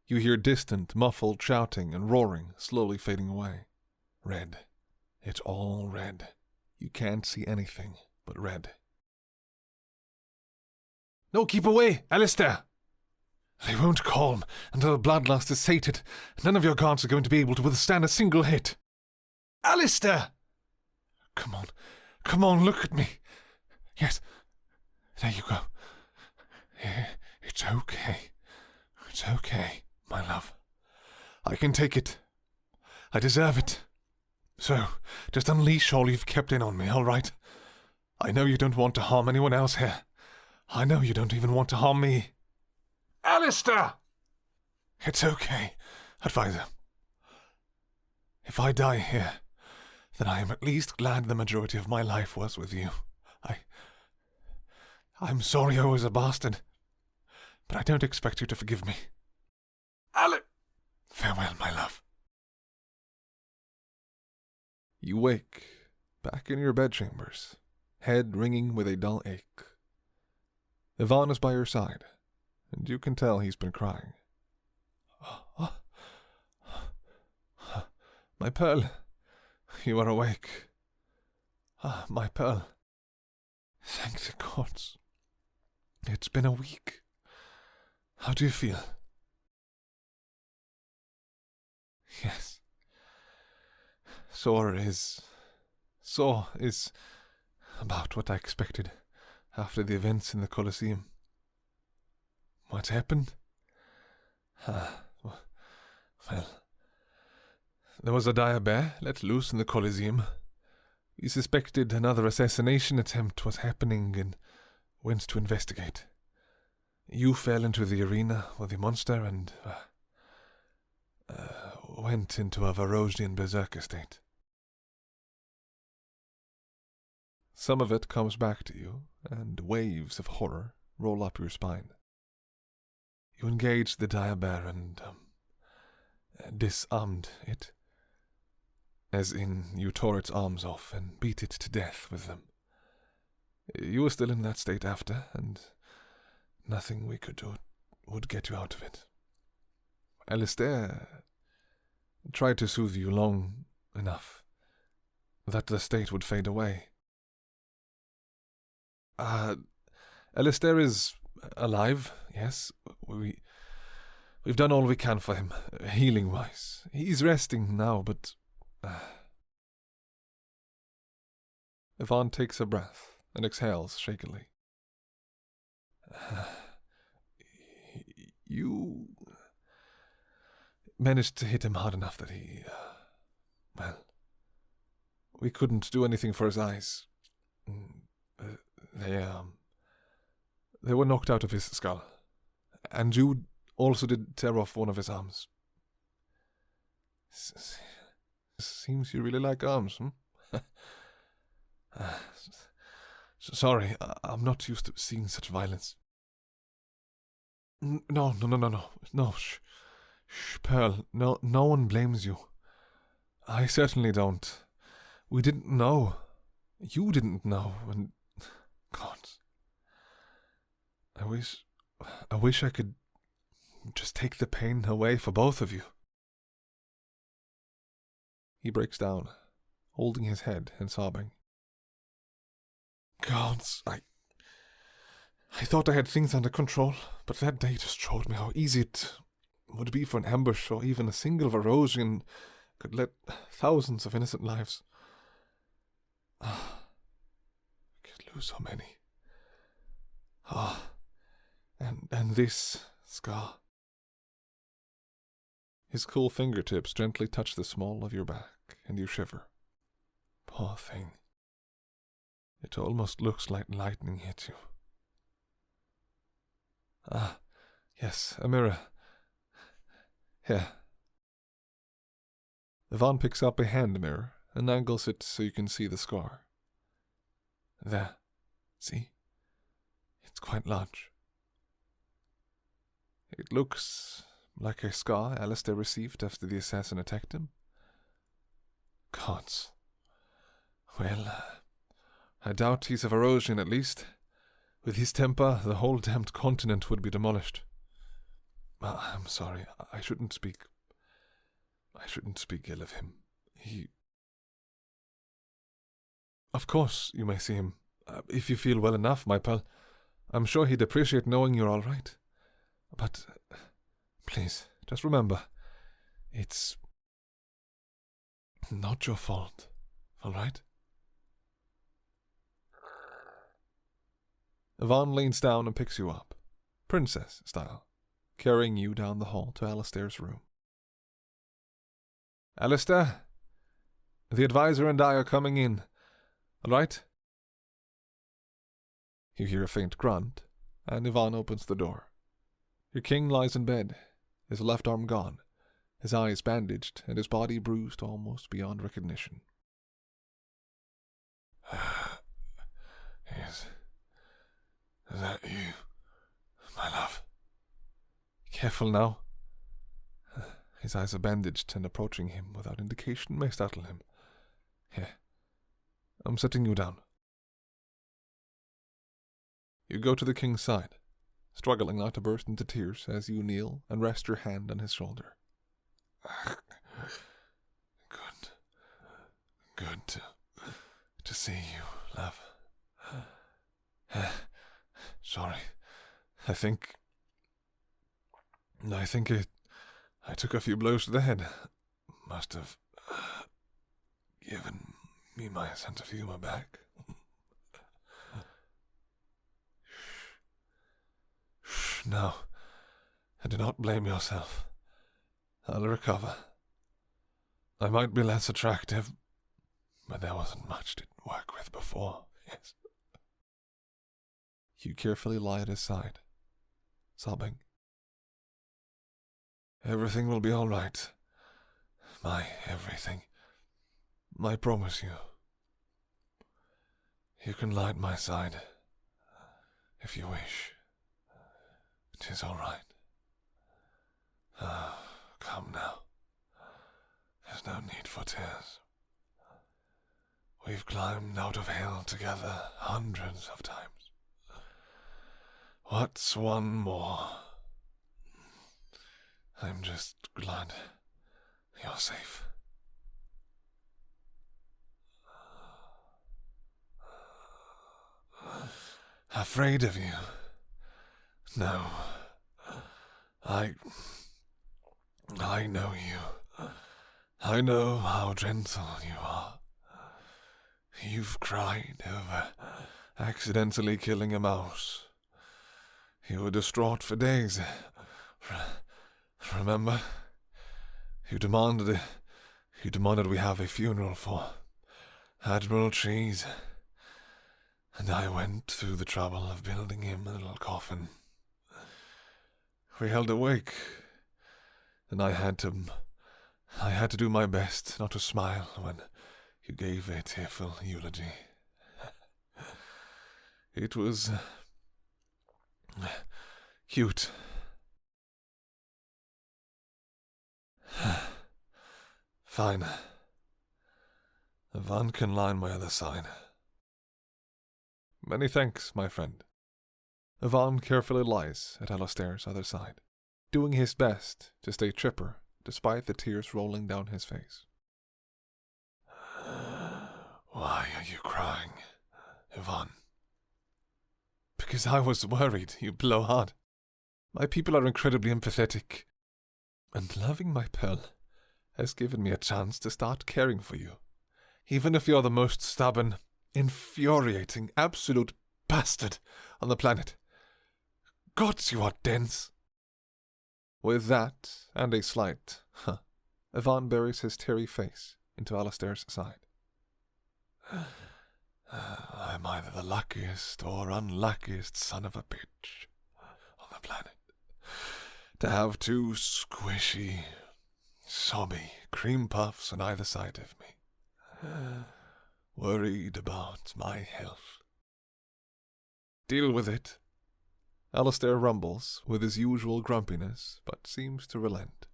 You hear distant, muffled shouting and roaring slowly fading away. Red. It's all red. You can't see anything but red. No, keep away, Alistair! They won't calm until the bloodlust is sated. None of your gods are going to be able to withstand a single hit. Alistair! Come on, look at me. Yes, there you go. It's okay, my love. I can take it. I deserve it. So, just unleash all you've kept in on me, all right? I know you don't want to harm anyone else here. I know you don't even want to harm me. Alistair! It's okay, advisor. If I die here, then I am at least glad the majority of my life was with you. I'm sorry I was a bastard, but I don't expect you to forgive me. Farewell, my love. You wake, back in your bedchambers, head ringing with a dull ache. Yvonne is by your side, and you can tell he's been crying. My Pearl, you are awake. My Pearl. Thank the gods. It's been a week. How do you feel? Yes. Sore is about what I expected after the events in the Colosseum. What's happened? Well, there was a dire bear let loose in the Colosseum. We suspected another assassination attempt was happening and went to investigate. You fell into the arena with the monster and went into a Varosian berserker state. Some of it comes back to you, and waves of horror roll up your spine. You engaged the dire bear and disarmed it. As in, you tore its arms off and beat it to death with them. You were still in that state after, and nothing we could do would get you out of it. Alistair tried to soothe you long enough that the state would fade away. Alistair is alive, yes. We've done all we can for him, healing-wise. He's resting now, but Yvonne takes a breath and exhales shakily. You managed to hit him hard enough that he, we couldn't do anything for his eyes. They were knocked out of his skull. And you also did tear off one of his arms. Seems you really like arms, Sorry, I'm not used to seeing such violence. No, shh, Pearl, no one blames you. I certainly don't. We didn't know. You didn't know, and God, I wish I could just take the pain away for both of you. He breaks down, holding his head and sobbing. Gods, I thought I had things under control, but that day just showed me how easy it would be for an ambush or even a single Varosian could let thousands of innocent lives. We could lose so many. And this scar. His cool fingertips gently touch the small of your back, and you shiver. Poor thing. It almost looks like lightning hit you. Yes, a mirror. Here. Yvonne picks up a hand mirror and angles it so you can see the scar. There. See? It's quite large. It looks like a scar Alistair received after the assassin attacked him. Gods. Well, I doubt he's a Varosian at least. With his temper, the whole damned continent would be demolished. I'm sorry. I shouldn't speak ill of him. Of course, you may see him. If you feel well enough, my pal. I'm sure he'd appreciate knowing you're all right. But, please, just remember, it's not your fault, all right? Yvonne leans down and picks you up, princess style, carrying you down the hall to Alistair's room. Alistair, the advisor and I are coming in, all right? You hear a faint grunt, and Yvonne opens the door. Your king lies in bed, his left arm gone, his eyes bandaged, and his body bruised almost beyond recognition. Is that you, my love? Careful now. His eyes are bandaged, and approaching him without indication may startle him. Here, I'm setting you down. You go to the king's side, struggling not to burst into tears as you kneel and rest your hand on his shoulder. Good to see you, love. Sorry. I think I took a few blows to the head. Must have given me my sense of humor back. Shh, no. And do not blame yourself. I'll recover. I might be less attractive, but there wasn't much to work with before, yes. You carefully lie at his side, sobbing. Everything will be all right. My everything. I promise you. You can lie at my side, if you wish. It is all right. Come now. There's no need for tears. We've climbed out of hell together hundreds of times. What's one more? I'm just glad you're safe. Afraid of you? No. I know you. I know how gentle you are. You've cried over accidentally killing a mouse. You were distraught for days. Remember? You demanded we have a funeral for Admiral Cheese. And I went through the trouble of building him a little coffin. We held a wake, and I had to do my best not to smile when you gave a tearful eulogy. It was cute. Fine. Yvonne can lie on my other side. Many thanks, my friend. Yvonne carefully lies at Alistair's other side, doing his best to stay chipper despite the tears rolling down his face. Why are you crying, Yvonne? Because I was worried, you blowhard. My people are incredibly empathetic, and loving my pearl has given me a chance to start caring for you, even if you're the most stubborn, infuriating, absolute bastard on the planet. Gods, you are dense. With that, and a slight, Yvonne buries his teary face into Alistair's side. I'm either the luckiest or unluckiest son of a bitch on the planet to have two squishy, sobby cream puffs on either side of me, worried about my health. Deal with it. Alistair rumbles with his usual grumpiness, but seems to relent.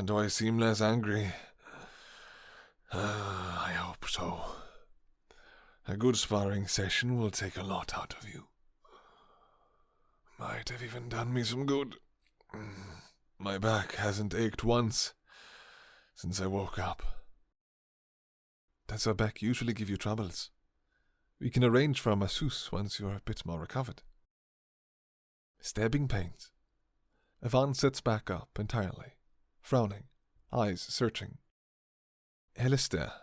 Do I seem less angry? I hope so. A good sparring session will take a lot out of you. might have even done me some good. My back hasn't ached once since I woke up. Does your back usually give you troubles? We can arrange for a masseuse once you're a bit more recovered. Stabbing pains. Yvonne sits back up entirely, frowning, eyes searching. Alistair,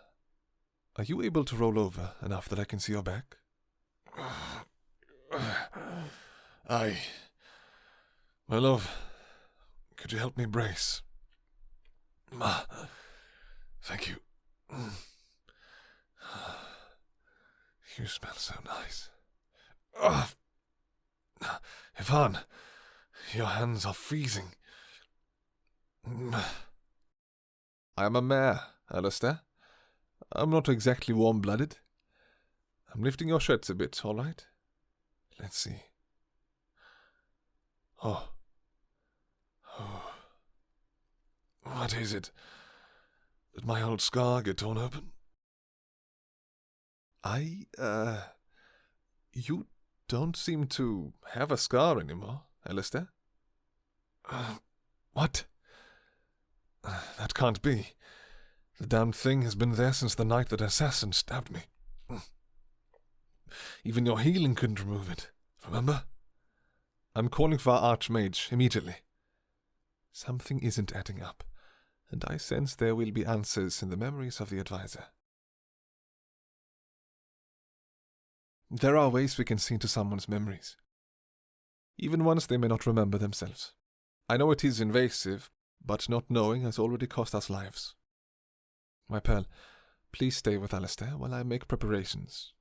are you able to roll over enough that I can see your back? Aye. My love, could you help me brace? Thank you. You smell so nice. Yvonne, your hands are freezing. I am a mare, Alistair. I'm not exactly warm-blooded. I'm lifting your shirts a bit, all right? Let's see. Oh. What is it? Did my old scar get torn open? You don't seem to have a scar anymore, Alistair. What? That can't be. The damned thing has been there since the night that assassin stabbed me. Even your healing couldn't remove it, remember? I'm calling for our Archmage immediately. Something isn't adding up, and I sense there will be answers in the memories of the advisor. There are ways we can see into someone's memories, even ones they may not remember themselves. I know it is invasive, but not knowing has already cost us lives. My pearl, please stay with Alistair while I make preparations.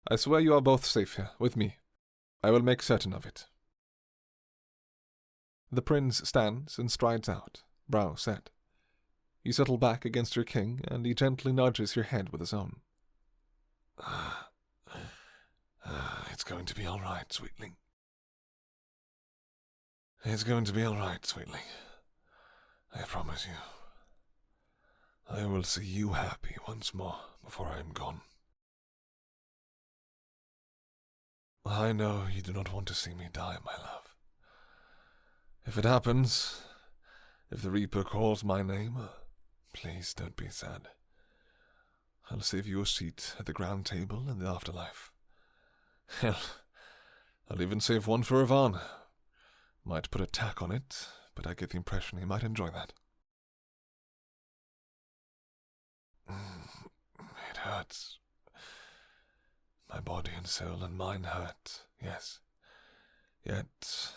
I swear you are both safe here, with me. I will make certain of it. The prince stands and strides out, brow set. You settle back against your king, and he gently nudges your head with his own. It's going to be all right, sweetling. It's going to be all right, sweetling. I promise you. I will see you happy once more before I am gone. I know you do not want to see me die, my love. If it happens, if the Reaper calls my name, please don't be sad. I'll save you a seat at the grand table in the afterlife. Hell, I'll even save one for Ivan. Might put a tack on it, but I get the impression he might enjoy that. It hurts. My body and soul and mind hurt, yes. Yet,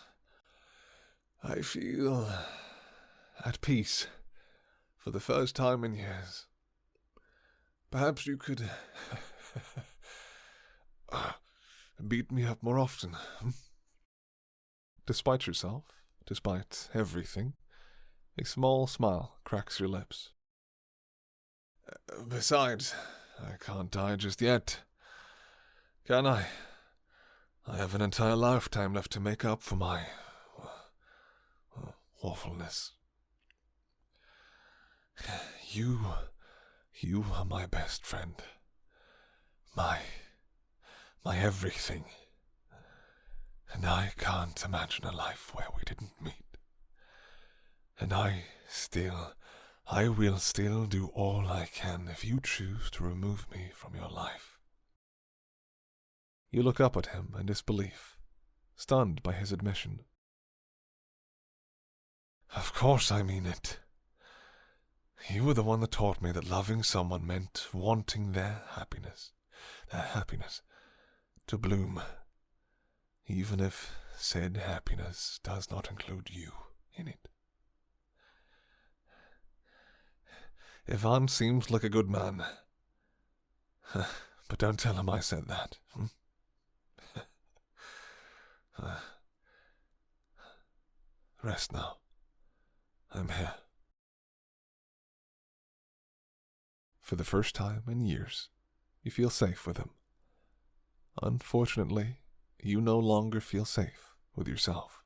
I feel at peace for the first time in years. Perhaps you could beat me up more often. Despite yourself, despite everything, a small smile cracks your lips. Besides, I can't die just yet. Can I? I have an entire lifetime left to make up for my awfulness. You are my best friend. My everything. And I can't imagine a life where we didn't meet. And I will still do all I can if you choose to remove me from your life. You look up at him in disbelief, stunned by his admission. Of course I mean it. You were the one that taught me that loving someone meant wanting their happiness to bloom, even if said happiness does not include you in it. Ivan seems like a good man, but don't tell him I said that. Rest now. I'm here. For the first time in years, you feel safe with him. Unfortunately, you no longer feel safe with yourself.